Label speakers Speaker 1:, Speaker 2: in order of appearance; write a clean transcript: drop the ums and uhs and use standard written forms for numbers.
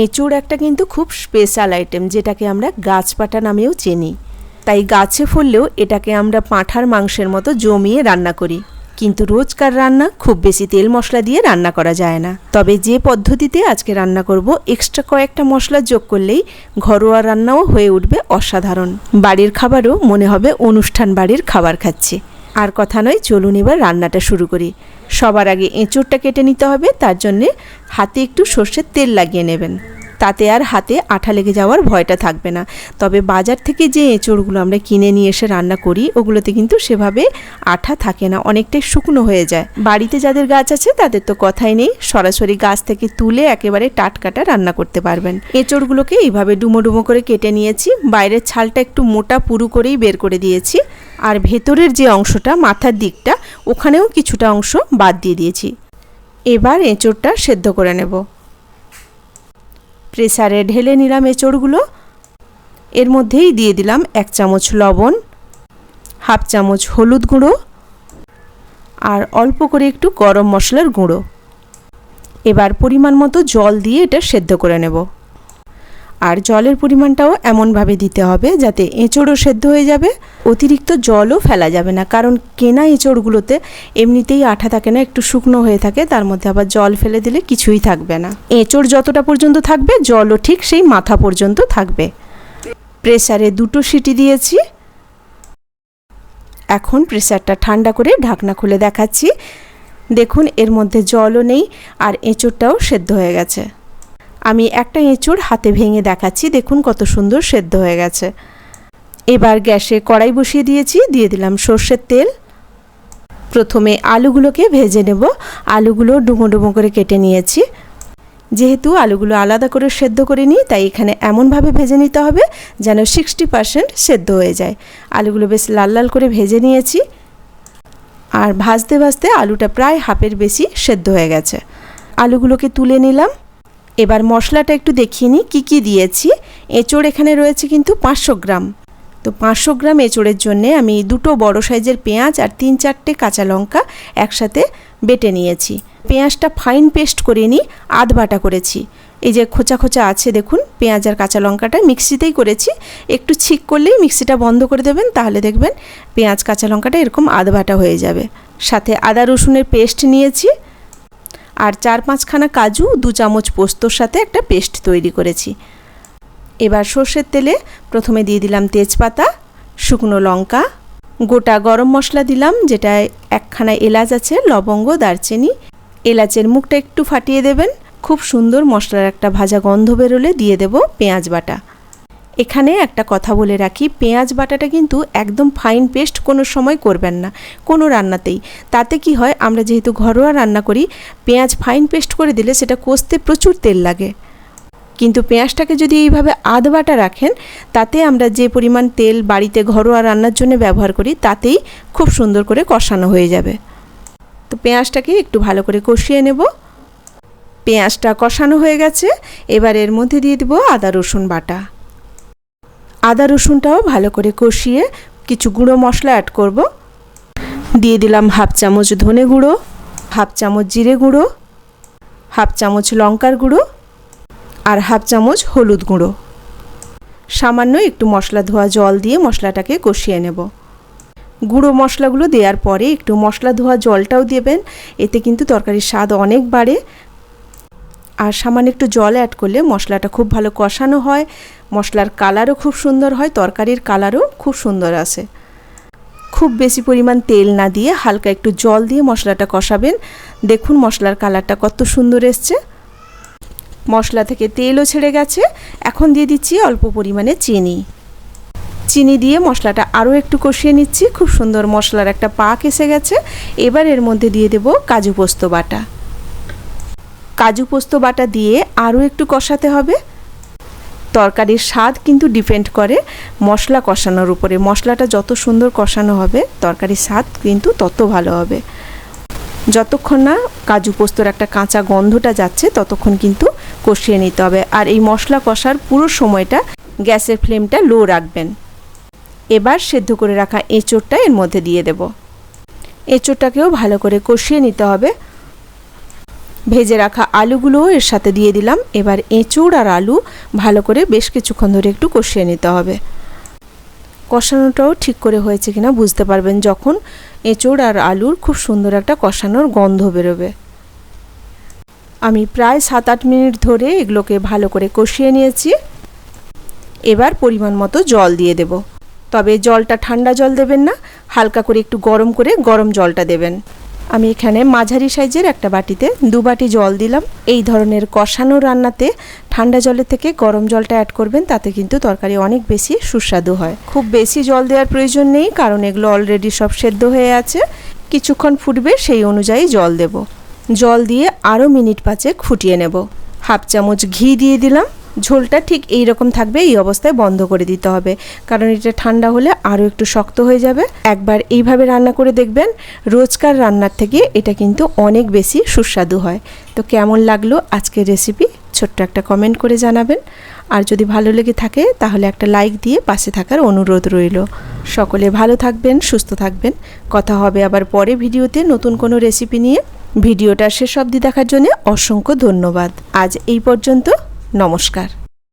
Speaker 1: এঁচোড় একটা কিন্তু খুব স্পেশাল আইটেম, যেটাকে আমরা গাছপাটা নামেও চিনি। তাই গাছে ফললেও এটাকে আমরা পাঁঠার মাংসের মতো জমিয়ে রান্না করি। কিন্তু রোজকার রান্না খুব বেশি তেল মশলা দিয়ে রান্না করা যায় না। তবে যে পদ্ধতিতে আজকে রান্না করব, এক্সট্রা কয়েকটা মশলা যোগ করলেই ঘরোয়া রান্নাও হয়ে উঠবে অসাধারণ। বাড়ির খাবারও মনে হবে অনুষ্ঠান বাড়ির খাবার খাচ্ছি। আর কথা নয়, চলুন এবার রান্নাটা শুরু করি। সবার আগে এঁচোড়টা কেটে নিতে হবে। তার জন্যে হাতে একটু সর্ষের তেল লাগিয়ে নেবেন, তাতে আর হাতে আঠা লেগে যাওয়ার ভয়টা থাকবে না। তবে বাজার থেকে যে এঁচোড়গুলো আমরা কিনে নিয়ে এসে রান্না করি, ওগুলোতে কিন্তু সেভাবে আঠা থাকে না, অনেকটাই শুকনো হয়ে যায়। বাড়িতে যাদের গাছ আছে তাদের তো কথাই নেই, সরাসরি গাছ থেকে তুলে একেবারে টাটকাটা রান্না করতে পারবেন। এঁচোড়গুলোকে এইভাবে ডুমো ডুমো করে কেটে নিয়েছি। বাইরের ছালটা একটু মোটা পুরু করেই বের করে দিয়েছি, আর ভেতরের যে অংশটা, মাথার দিকটা, ওখানেও কিছুটা অংশ বাদ দিয়ে দিয়েছি। এবার এঁচোড়টা সেদ্ধ করে নেব। প্রেসারে ঢেলে নিলাম এঁচোড়গুলো। এর মধ্যেই দিয়ে দিলাম 1 চামচ লবণ, হাফ চামচ হলুদ গুঁড়ো, আর অল্প করে একটু গরম মশলার গুঁড়ো। এবার পরিমাণ মতো জল দিয়ে এটা সেদ্ধ করে নেব। আর জলের পরিমাণটাও এমনভাবে দিতে হবে যাতে এঁচোড়ও সেদ্ধ হয়ে যাবে, অতিরিক্ত জলও ফেলা যাবে না। কারণ কেনা এঁচোড়গুলোতে এমনিতেই আঠা থাকে না, একটু শুকনো হয়ে থাকে, তার মধ্যে আবার জল ফেলে দিলে কিছুই থাকবে না। এঁচোড় যতটা পর্যন্ত থাকবে, জলও ঠিক সেই মাথা পর্যন্ত থাকবে। প্রেসারে 2টো সিটি দিয়েছি। এখন প্রেসারটা ঠান্ডা করে ঢাকনা খুলে দেখাচ্ছি। দেখুন, এর মধ্যে জলও নেই, আর এঁচোড়টাও সেদ্ধ হয়ে গেছে। আমি একটা এঁচোড় হাতে ভেঙে দেখাচ্ছি, দেখুন কত সুন্দর সেদ্ধ হয়ে গেছে। এবার গ্যাসে কড়াই বসিয়ে দিয়েছি, দিয়ে দিলাম সর্ষের তেল। প্রথমে আলুগুলোকে ভেজে নেব। আলুগুলো ডুমো ডুমো করে কেটে নিয়েছি। যেহেতু আলুগুলো আলাদা করে সেদ্ধ করে নিই, তাই এখানে এমনভাবে ভেজে নিতে হবে যেন 60% সেদ্ধ হয়ে যায়। আলুগুলো বেশ লাল লাল করে ভেজে নিয়েছি, আর ভাজতে ভাজতে আলুটা প্রায় হাফের বেশি সেদ্ধ হয়ে গেছে। আলুগুলোকে তুলে নিলাম। এবার মশলাটা একটু দেখিয়ে নিই কী কী দিয়েছি। এঁচোড় এখানে রয়েছে কিন্তু 500 গ্রাম। তো 500 গ্রাম এঁচোড়ের জন্যে আমি 2টো বড় সাইজের পেঁয়াজ আর 3-4টে কাঁচা লঙ্কা একসাথে বেটে নিয়েছি। পেঁয়াজটা ফাইন পেস্ট করে নিই, আধ বাটা করেছি। এই যে খোঁচা খোঁচা আছে দেখুন, পেঁয়াজ আর কাঁচা লঙ্কাটা মিক্সিতেই করেছি। একটু ছিক করলেই মিক্সিটা বন্ধ করে দেবেন, তাহলে দেখবেন পেঁয়াজ কাঁচা লঙ্কাটা এরকম আধ বাটা হয়ে যাবে। সাথে আদা রসুনের পেস্ট নিয়েছি, আর 4-5খানা কাজু, 2 চামচ পোস্তর সাথে একটা পেস্ট তৈরি করেছি। এবার সর্ষের তেলে প্রথমে দিয়ে দিলাম তেজপাতা, শুকনো লঙ্কা, গোটা গরম মশলা দিলাম, যেটায় 1খানা এলাচ আছে, লবঙ্গ, দারচিনি। এলাচের মুখটা একটু ফাটিয়ে দেবেন। খুব সুন্দর মশলার একটা ভাজা গন্ধ বেরোলে দিয়ে দেব পেঁয়াজ বাটা। এখানে একটা কথা বলে রাখি, পেঁয়াজ বাটাটা কিন্তু একদম ফাইন পেস্ট কোনো সময় করবেন না কোনো রান্নাতেই। তাতে কি হয়, আমরা যেহেতু ঘরোয়া রান্না করি, পেঁয়াজ ফাইন পেস্ট করে দিলে সেটা কষতে প্রচুর তেল লাগে। কিন্তু পেঁয়াজটাকে যদি এইভাবে আধ বাটা রাখেন, তাতে আমরা যে পরিমাণ তেল বাড়িতে ঘরোয়া রান্নার জন্য ব্যবহার করি, তাতেই খুব সুন্দর করে কষানো হয়ে যাবে। তো পেঁয়াজটাকে একটু ভালো করে কষিয়ে নেব। পেঁয়াজটা কষানো হয়ে গেছে। এবার এর মধ্যে দিয়ে দেব আদা রসুন বাটা। আদা রসুনটাও ভালো করে কষিয়ে কিছু গুঁড়ো মশলা অ্যাড করব। দিয়ে দিলাম হাফ চামচ ধনে গুঁড়ো, হাফ চামচ জিরে গুঁড়ো, হাফ চামচ লঙ্কার গুঁড়ো, আর হাফ চামচ হলুদ গুঁড়ো। সামান্য একটু মশলা ধোয়া জল দিয়ে মশলাটাকে কষিয়ে নেব। গুঁড়ো মশলাগুলো দেওয়ার পরে একটু মশলা ধোয়া জলটাও দেবেন, এতে কিন্তু তরকারির স্বাদ অনেক বাড়ে। আর সামান্য একটু জল অ্যাড করলে মশলাটা খুব ভালো কষানো হয়, মশলার কালারও খুব সুন্দর হয়, তরকারির কালারও খুব সুন্দর আসে। খুব বেশি পরিমাণ তেল না দিয়ে হালকা একটু জল দিয়ে মশলাটা কষাবেন। দেখুন মশলার কালারটা কত সুন্দর এসছে। মশলা থেকে তেলও ছেড়ে গেছে। এখন দিয়ে দিচ্ছি অল্প পরিমাণে চিনি। চিনি দিয়ে মশলাটা আরও একটু কষিয়ে নিচ্ছি। খুব সুন্দর মশলার একটা পাক এসে গেছে। এবার এর মধ্যে দিয়ে দেব কাজু পোস্ত বাটা। কাজু পোস্ত বাটা দিয়ে আরও একটু কষাতে হবে। তরকারির স্বাদ কিন্তু ডিপেন্ড করে মশলা কষানোর উপরে। মশলাটা যত সুন্দর কষানো হবে, তরকারির স্বাদ কিন্তু তত ভালো হবে। যতক্ষণ না কাজু পোস্তর একটা কাঁচা গন্ধটা যাচ্ছে, ততক্ষণ কিন্তু কষিয়ে নিতে হবে। আর এই মশলা কষার পুরো সময়টা গ্যাসের ফ্লেমটা লো রাখবেন। এবার সেদ্ধ করে রাখা এঁচোড়টা এর মধ্যে দিয়ে দেব। এঁচোড়টাকেও ভালো করে কষিয়ে নিতে হবে। ভেজে রাখা আলুগুলোও এর সাথে দিয়ে দিলাম। এবার এঁচোড় আর আলু ভালো করে বেশ কিছুক্ষণ ধরে একটু কষিয়ে নিতে হবে। কষানোটাও ঠিক করে হয়েছে কিনা বুঝতে পারবেন যখন এঁচোড় আর আলুর খুব সুন্দর একটা কষানোর গন্ধ বেরোবে। আমি প্রায় 7-8 মিনিট ধরে এগুলোকে ভালো করে কষিয়ে নিয়েছি। এবার পরিমাণ মতো জল দিয়ে দেব, তবে জলটা ঠান্ডা জল দেবেন না, হালকা করে একটু গরম করে গরম জলটা দেবেন। আমি এখানে মাঝারি সাইজের একটা বাটিতে 2 বাটি জল দিলাম। এই ধরনের কষানো রান্নাতে ঠান্ডা জলের থেকে গরম জলটা অ্যাড করবেন, তাতে কিন্তু তরকারি অনেক বেশি সুস্বাদু হয়। খুব বেশি জল দেওয়ার প্রয়োজন নেই, কারণ এগুলো অলরেডি সব সেদ্ধ হয়ে আছে। কিছুক্ষণ ফুটবে সেই অনুযায়ী জল দেব। জল দিয়ে আরও মিনিট 5 ফুটিয়ে নেব। হাফ চামচ ঘি দিয়ে দিলাম। ঝোলটা ঠিক এই রকম থাকবে, এই অবস্থায় বন্ধ করে দিতে হবে, কারণ এটা ঠান্ডা হলে আরও একটু শক্ত হয়ে যাবে। একবার এইভাবে রান্না করে দেখবেন, রোজকার রান্নার থেকে এটা কিন্তু অনেক বেশি সুস্বাদু হয়। তো কেমন লাগলো আজকের রেসিপি ছোট্ট একটা কমেন্ট করে জানাবেন। আর যদি ভালো লেগে থাকে তাহলে একটা লাইক দিয়ে পাশে থাকার অনুরোধ রইল। সকলে ভালো থাকবেন, সুস্থ থাকবেন। কথা হবে আবার পরে ভিডিওতে নতুন কোনো রেসিপি নিয়ে। ভিডিওটা শেষ অবধি দেখার জন্য অসংখ্য ধন্যবাদ। আজ এই পর্যন্ত। নমস্কার।